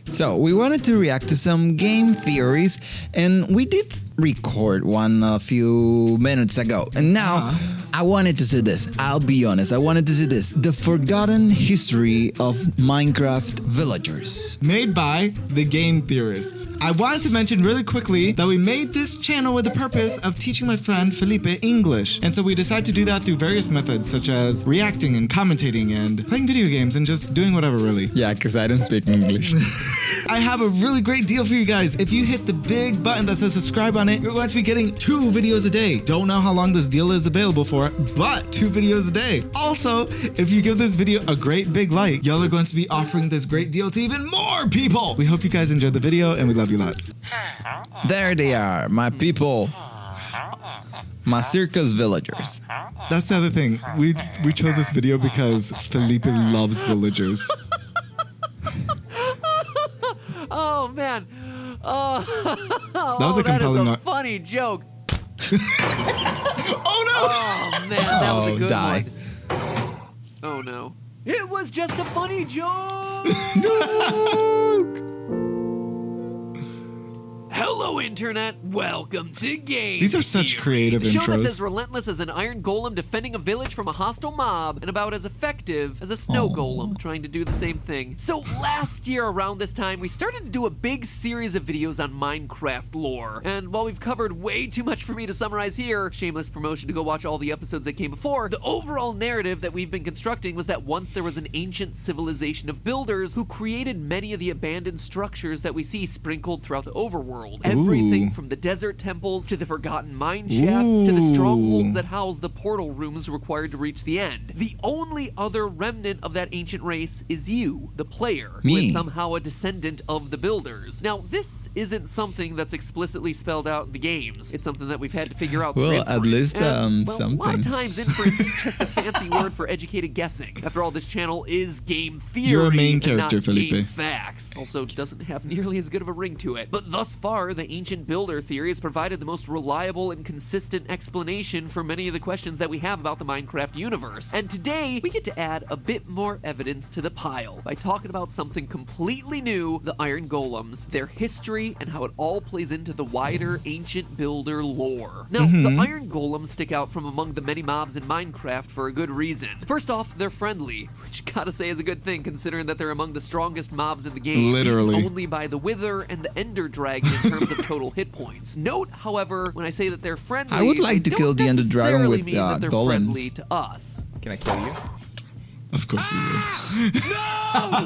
So we wanted to react to some game theories, and we did record one a few minutes ago. And now I wanted to see this. I'll be honest, I wanted to see this. The Forgotten History of Minecraft Villagers. Made by the Game Theorists. I wanted to mention really quickly that we made this channel with the purpose of teaching my friend Felipe English. And so we decided to do that through various methods, such as reacting and commentating and playing video games and just doing whatever, really. Yeah, because I don't speak English. I have a really great deal for you guys. If you hit the big button that says subscribe on it, you're going to be getting 2 videos a day. Don't know how long this deal is available for, but 2 videos a day. Also, if you give this video a great big like, y'all are going to be offering this great deal to even more people. We hope you guys enjoyed the video, and we love you lots. There they are, my people. My circus villagers. That's the other thing. We chose this video because Felipe loves villagers. Oh man. That was a compelling that is a funny joke. Oh no! Oh man, that was a good die. one. Oh no. It was just a funny joke. Hello, Internet. Welcome to Game These are such Theory, creative a show that's intros. as relentless as an iron golem defending a village from a hostile mob, and about as effective as a snow golem trying to do the same thing. So last year around this time, we started to do a big series of videos on Minecraft lore. And while we've covered way too much for me to summarize here, shameless promotion to go watch all the episodes that came before, the overall narrative that we've been constructing was that once there was an ancient civilization of builders who created many of the abandoned structures that we see sprinkled throughout the overworld. Everything from the desert temples to the forgotten mine shafts to the strongholds that house the portal rooms required to reach the end. The only other remnant of that ancient race is you, the player, who Me. is somehow a descendant of the builders. Now, this isn't something that's explicitly spelled out in the games. It's something that we've had to figure out through Well, inference. at least And, well, something. a lot of times inference is just a fancy word for educated guessing. After all, this channel is game theory. You're a main and character, not Felipe. game facts. Also, doesn't have nearly as good of a ring to it. But thus far, the ancient builder theory has provided the most reliable and consistent explanation for many of the questions that we have about the Minecraft universe. And today, we get to add a bit more evidence to the pile by talking about something completely new, the Iron Golems, their history, and how it all plays into the wider ancient builder lore. Now, the Iron Golems stick out from among the many mobs in Minecraft for a good reason. First off, they're friendly, which gotta say is a good thing considering that they're among the strongest mobs in the game. Literally. Only by the Wither and the Ender Dragon in terms of total hit points. Note, however, when I say that they're friendly, I would like to don't kill the Ender Dragon necessarily with mean that they're golems. friendly to us. Can I kill you? Of course you would.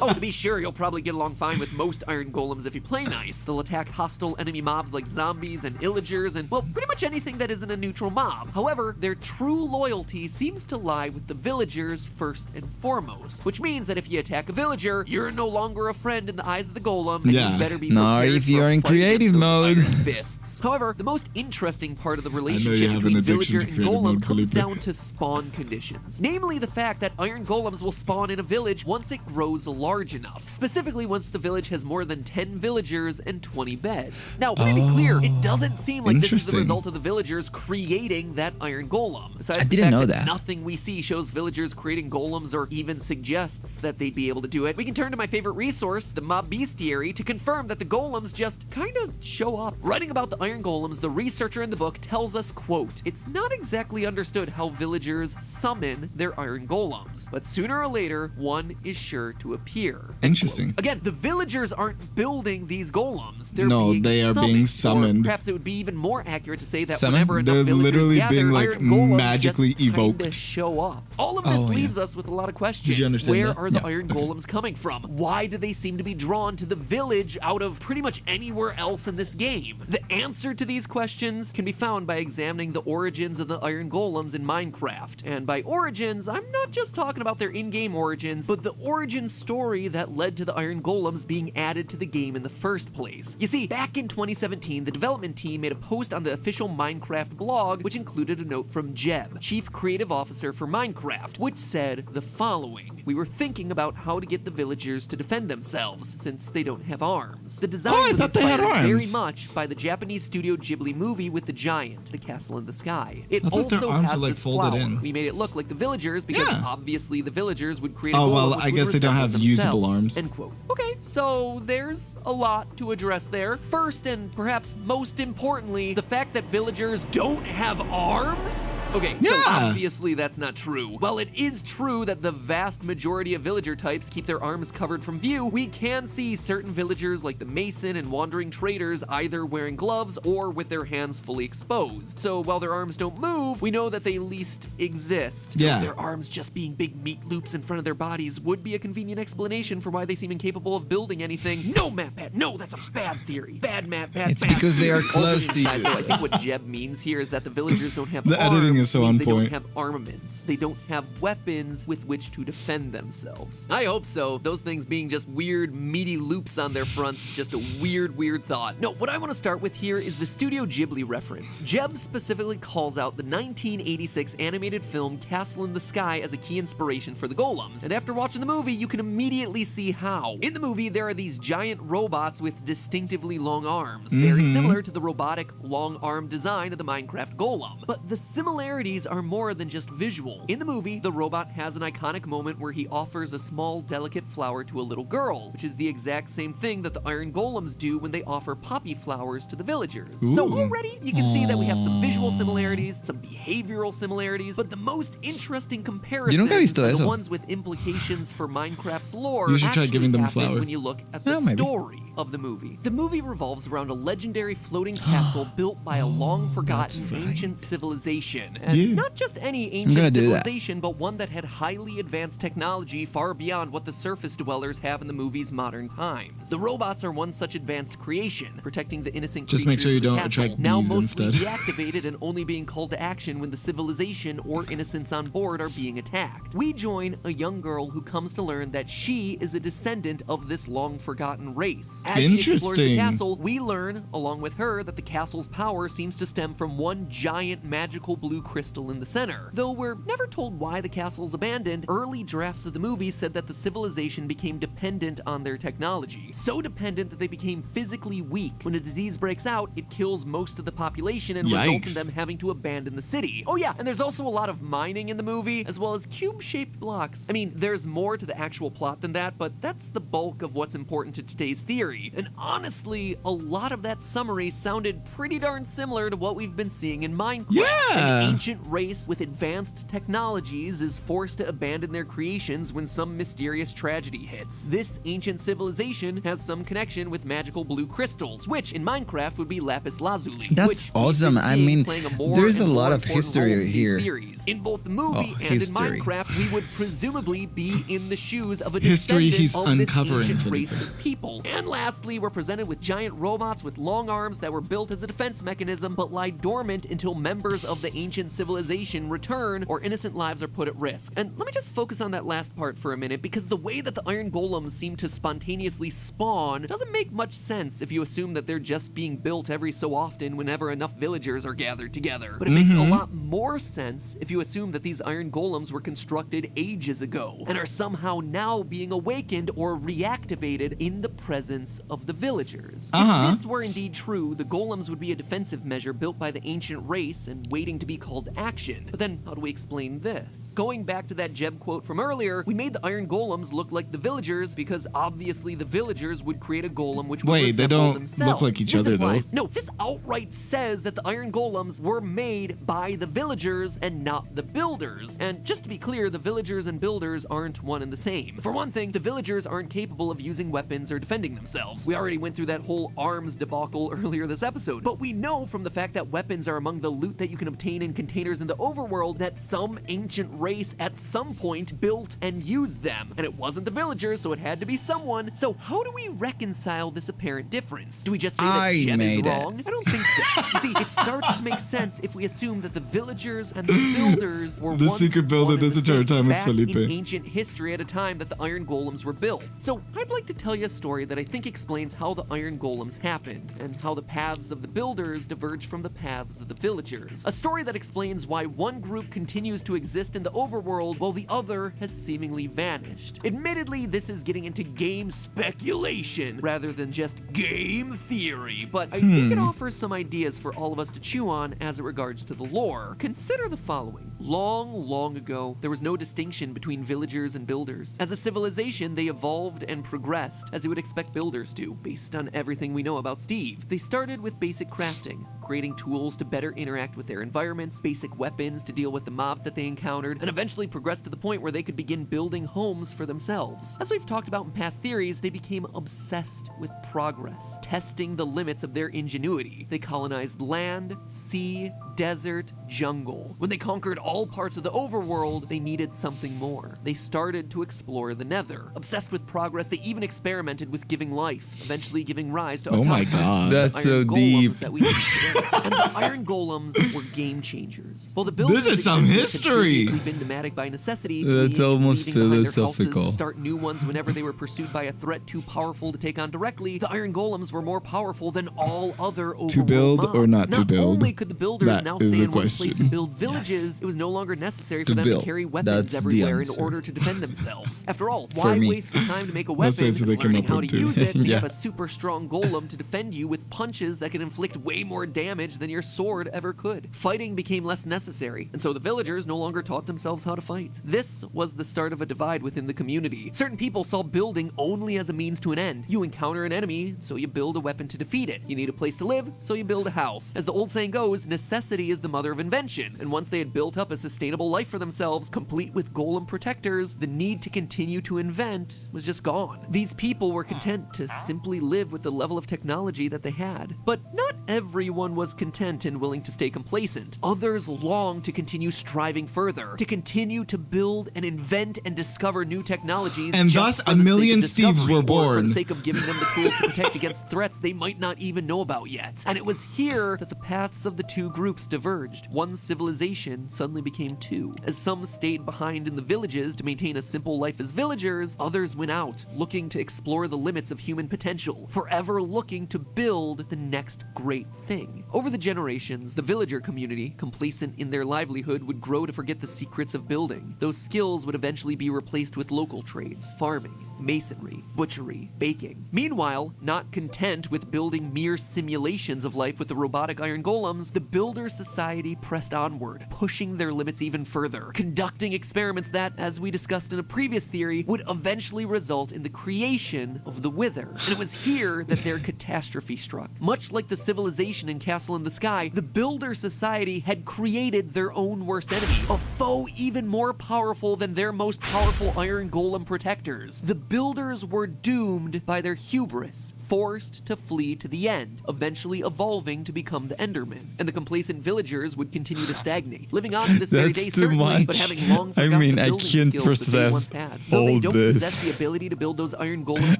Oh, to be sure, you'll probably get along fine with most Iron Golems if you play nice. They'll attack hostile enemy mobs like zombies and illagers and, well, pretty much anything that isn't a neutral mob. However, their true loyalty seems to lie with the villagers first and foremost, which means that if you attack a villager, you're no longer a friend in the eyes of the golem, and Yeah. you better be Not prepared if for you're a in fight against creative those mode. iron fists. However, the most interesting part of the you relationship have an between addiction villager to and creative golem mode, comes Felipe. down to spawn conditions. Namely, the fact that iron golems will spawn in a village once it grows large enough. Specifically, once the village has more than 10 villagers and 20 beds. Now, let me be clear, it doesn't seem like this is the Interesting. result of the villagers creating that iron golem. Besides I the didn't fact know that that. nothing we see shows villagers creating golems or even suggests that they'd be able to do it, we can turn to my favorite resource, the mob bestiary, to confirm that the golems just kind of show up. Writing about the iron golems, the researcher in the book tells us, quote, "It's not exactly understood how villagers summon their iron golems, but sooner or later, one is sure to appear." Interesting. Again, the villagers aren't building these golems. They're No, being they are being summoned. Or perhaps it would be even more accurate to say that Summoned? whenever enough They're villagers literally gather, being, like, iron golems magically just kinda evoked. show up. All of this Oh, yeah. leaves us with a lot of questions. Did you understand Where that? are the Yeah. iron golems coming from? Why do they seem to be drawn to the village out of pretty much anywhere else in this game? The answer to these questions can be found by examining the origins of the iron golems in Minecraft. And by origins, I'm not just talking about their in-game origins, but the origin story that led to the iron golems being added to the game in the first place. You see, back in 2017, the development team made a post on the official Minecraft blog, which included a note from Jeb, Chief Creative Officer for Minecraft, which said the following: "We were thinking about how to get the villagers to defend themselves, since they don't have arms. The design I was thought they had inspired very arms. much by the Japanese Studio Ghibli movie with the giant, the castle in the sky. It I thought their also arms has were, like, this folded flower. in. We made it look like the villagers because Yeah. obviously the villagers would create a Oh, golem well, which I would guess they don't resemble have usable themselves, arms. End quote. Okay, so there's a lot to address there. First, and perhaps most importantly, the fact that villagers don't have arms? Okay, so Yeah. obviously that's not true. While it is true that the vast majority of villager types keep their arms covered from view, we can see certain villagers like the mason and wandering traders either wearing gloves or with their hands fully exposed. So while their arms don't move, we know that they at least exist. Yeah. Their arms just being big meat loops in front of their bodies would be a convenient explanation for why they seem incapable of building anything. No, MatPat, no, that's a bad theory. Bad, MatPat, It's bad. because they are All close kidding to aside, you. though, I think what Jeb means here is that the villagers don't have The arms, editing is so means on they point. don't have armaments. They don't have weapons with which to defend themselves. I hope so. Those things being just weird, meaty loops on their fronts, just a weird thought. No, what I want to start with here is the Studio Ghibli reference. Jeb specifically calls out the 1986 animated film Castle in the Sky as a key inspiration for the golems. And after watching the movie, you can immediately see how. In the movie, there are these giant robots with distinctively long arms, very similar to the robotic long arm design of the Minecraft golem. But the similarities are more than just visual. In the movie, the robot has an iconic moment where he offers a small, delicate flower to a little girl, which is the exact same thing that the iron golems do when they offer poppy flowers to the villagers. So already, you can see that we have some visual similarities, some behavioral similarities, but the most interesting comparisons nunca he visto are the eso. ones with implications for Minecraft's lore You should try actually giving them a happen flower. when you look at the Oh, maybe. story of the movie. The movie revolves around a legendary floating castle built by a long-forgotten ancient civilization. And Yeah. not just any gonna ancient do that. civilization, but one that had highly advanced technology far beyond what the surface dwellers have in the movie's modern times. The robots are one such advanced creation, protecting the innocent Just make creatures sure you of the don't castle, attract now bees mostly instead. deactivated and only being called to action when the civilization or innocents on board are being attacked. We join a young girl who comes to learn that she is a descendant of this long-forgotten race. As she explores the Interesting. castle, we learn, along with her, that the castle's power seems to stem from one giant magical blue crystal in the center. Though we're never told why the castle is abandoned, early drafts of the movie said that the civilization became dependent on their technology. So dependent that they became physically weak. When a disease breaks out, it kills most of the population and results in Yikes. them having to abandon the city. Oh yeah, and there's also a lot of mining in the movie, as well as cube-shaped blocks. I mean, there's more to the actual plot than that, but that's the bulk of what's important to today's theory. And honestly, a lot of that summary sounded pretty darn similar to what we've been seeing in Minecraft. Yeah. An ancient race with advanced technologies is forced to abandon their creations when some mysterious tragedy hits. This ancient civilization has some connection with magical blue crystals, which in Minecraft would be lapis lazuli. That's which we've been awesome. I seeing mean, playing a more there's a and lot more of important history role in these here. theories. In both the movie Oh, and history. in Minecraft, we would presumably be in the shoes of a History descendant he's of this uncovering, ancient Felipe. race of people. And lastly, we're presented with giant robots with long arms that were built as a defense mechanism but lie dormant until members of the ancient civilization return or innocent lives are put at risk. And let me just focus on that last part for a minute, because the way that the iron golems seem to spontaneously spawn doesn't make much sense if you assume that they're just being built every so often whenever enough villagers are gathered together. But it makes a lot more sense if you assume that these iron golems were constructed ages ago and are somehow now being awakened or reactivated in the presence of the villagers. If this were indeed true, the golems would be a defensive measure built by the ancient race and waiting to be called to action. But then how do we explain this? Going back to that Jeb quote from earlier, we made the iron golems look like the villagers because obviously the villagers would create a golem which would Wait, they resemble don't themselves. look like each This other, though. implies- No, this outright says that the iron golems were made by the villagers and not the builders. And just to be clear, the villagers and builders aren't one and the same. For one thing, the villagers aren't capable of using weapons or defending themselves. We already went through that whole arms debacle earlier this episode. But we know from the fact that weapons are among the loot that you can obtain in containers in the overworld that some ancient race at some point built and used them. And it wasn't the villagers, so it had to be someone. So how do we reconcile this apparent difference? Do we just say that I Jeb is made it. wrong? I don't think so. You see, it starts to make sense if we assume that the villagers and the builders were The once secret builder one and this the entire same time is back Felipe. in ancient history at a time that the iron golems were built. So I'd like to tell you a story that I think explains how the iron golems happened and how the paths of the builders diverge from the paths of the villagers. A story that explains why one group continues to exist in the overworld while the other has seemingly vanished. Admittedly, this is getting into game speculation rather than just game theory, but I think it offers some ideas for all of us to chew on as it regards to the lore. Consider the following. Long, long ago, there was no distinction between villagers and builders. As a civilization, they evolved and progressed, as you would expect builders to, based on everything we know about Steve. They started with basic crafting, creating tools to better interact with their environments, basic weapons to deal with the mobs that they encountered, and eventually progressed to the point where they could begin building homes for themselves. As we've talked about in past theories, they became obsessed with progress, testing the limits of their ingenuity. They colonized land, sea, desert, jungle. When they conquered all parts of the overworld, they needed something more. They started to explore the nether. Obsessed with progress, they even experimented with giving life, eventually giving rise to Oh my God. That's so iron deep. golems that we see today. And the iron golems were game changers. While the builders This is some existed had history. previously been nomadic by necessity, That's fleeing and almost leaving behind their houses philosophical. to start new ones whenever they were pursued by a threat too powerful to take on directly, the iron golems were more powerful than all other overworld build mobs. or not to build? Not only could the builders That now is stay the in one question. place and build villages, it was no longer necessary for To them build. to carry weapons That's the everywhere in answer. order to defend themselves. After all, why me. waste the time to make a That's the weapon answer they and came learning up how with to too. use it and Yeah. have a super strong golem to defend you with punches that can inflict way more damage than your sword ever could? Fighting became less necessary, and so the villagers no longer taught themselves how to fight. This was the start of a divide within the community. Certain people saw building only as a means to an end. You encounter an enemy, so you build a weapon to defeat it. You need a place to live, so you build a house. As the old saying goes, necessity is the mother of invention, and once they had built up a sustainable life for themselves, complete with golem protectors, the need to continue to invent was just gone. These people were content to simply live with the level of technology that they had. But not everyone was content and willing to stay complacent. Others longed to continue striving further, to continue to build and invent and discover new technologies. And just thus for a the sake million of Steves discovery, were or for born. the sake of giving them the tools to protect against threats they might not even know about yet. And it was here that the paths of the two groups diverged. One civilization suddenly became two. As some stayed behind in the villages to maintain a simple life as villagers, others went out, looking to explore the limits of human potential, forever looking to build the next great thing. Over the generations, the villager community, complacent in their livelihood, would grow to forget the secrets of building. Those skills would eventually be replaced with local trades, farming, masonry, butchery, baking. Meanwhile, not content with building mere simulations of life with the robotic iron golems, the builder society pressed onward, pushing their limits even further, conducting experiments that, as we discussed in a previous theory, would eventually result in the creation of the Wither. And it was here that their catastrophe struck. Much like the civilization in Castle in the Sky, the builder society had created their own worst enemy, a foe even more powerful than their most powerful iron golem protectors. The builders were doomed by their hubris, forced to flee to the end, eventually evolving to become the Endermen. And the complacent villagers would continue to stagnate, living on to this very That's day too certainly, much. but having long I forgotten mean, the I building can't skills that they process once had. Though they all don't this. possess the ability to build those iron golems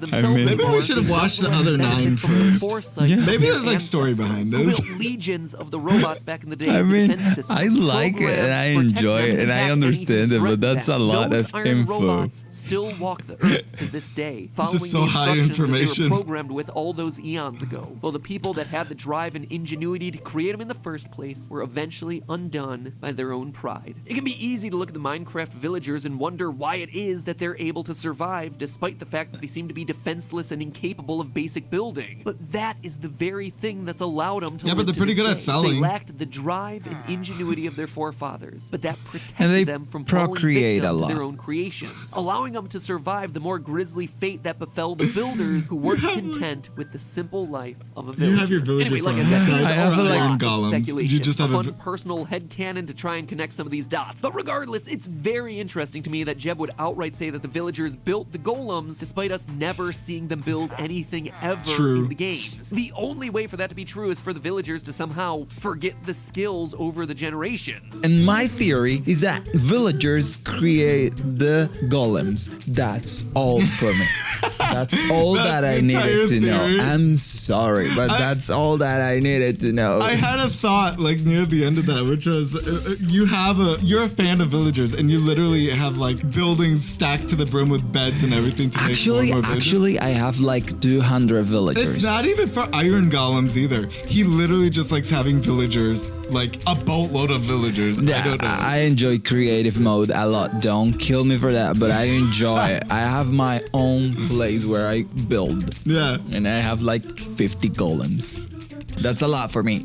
themselves mean- Maybe we anymore, should have they watched the nonetheless other benefit 9 from the first. foresight Yeah. of Maybe their there's, like, story behind ancestors, this. who built legions of the robots back in the day I as a mean, defense system, I like it and I programmed to enjoy protect it them and I attack understand anything it, but threatening that's them. a lot Those of iron info. robots still walk the earth to this day, following is so the high instructions that they information. were programmed with all those eons ago. Well, the people that had the drive and ingenuity to create them in the first place were eventually undone by their own pride. It can be easy to look at the Minecraft villagers and wonder why it is that they're able to survive despite the fact that they seem to be defenseless and incapable of basic building. But that is the very thing that's allowed them to Yeah, live but they're to pretty this good at day. selling. They lacked the drive and ingenuity of their forefathers, but that protected And they them from falling procreate victim a to lot. their own creations, allowing them to survive the more grisly fate that befell the builders who weren't content with the simple life of a villager. You have your villager Anyway, like I farm. said, Guys, I have there's a like- lot of golems. speculation, You just have a a fun personal headcanon to try and connect some of these dots. But regardless, it's very interesting to me that Jeb would outright say that the villagers built the golems despite us never seeing them build anything ever True. in the games. The only way for that to be true is for the villagers to somehow forget the skills over the generation. And my theory is that villagers create the golems. That's all for me. That's all That's that the I entire needed to know. theory. I'm sorry, but that's all that I needed to know. I had a thought like near the end of that, which was you're a fan of villagers and you literally have like buildings stacked to the brim with beds and everything to make more and more villages. Actually, I have like 200 villagers. It's not even for iron golems either. He literally just likes having villagers, like a boatload of villagers. I Yeah, don't know. I enjoy creative mode a lot. Don't kill me for that, but I enjoy it. I have my own place where I build, Yeah. and I have like 50 golems. That's a lot for me.